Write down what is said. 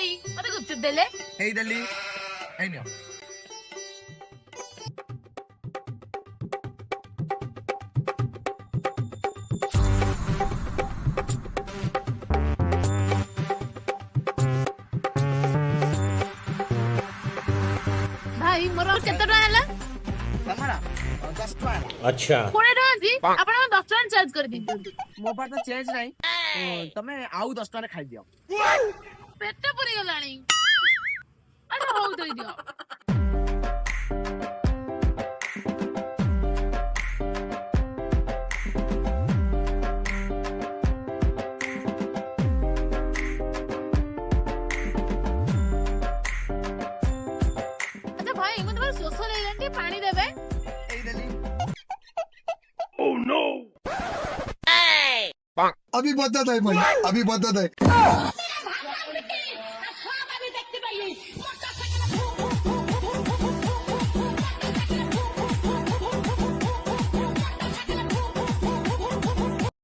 ভাই মতে গুপচুপ দেলে এই দেলি এই নিও ভাই ମୋର କେତେ ଟଙ୍କା ହେଲା ତମରା 10 ଟଙ୍କା अच्छा 20 ଟଙ୍କା ଅଛି ଆପଣ 10 ଟଙ୍କା ଚାର୍ଜ କରିଦିଅନ୍ତୁ ମୋ ପାଖରେ ଚେଞ୍ଜ ନାହିଁ ତମେ ଆଉ 10 ଟଙ୍କାରେ ଖାଇଦିଅ ପେଟ ପୁରି ଗଲାଣି ଆରେ ହଉ ଦେଇଦିଅ ଆଚ୍ଛା ଭାଇ ମୁଁ ତମର ଶୋଷ ଲାଗିଲାଣି ଟିକେ ପାଣି ଦେବେ এই দেলি अभी बदत है भाई, अभी बदत है।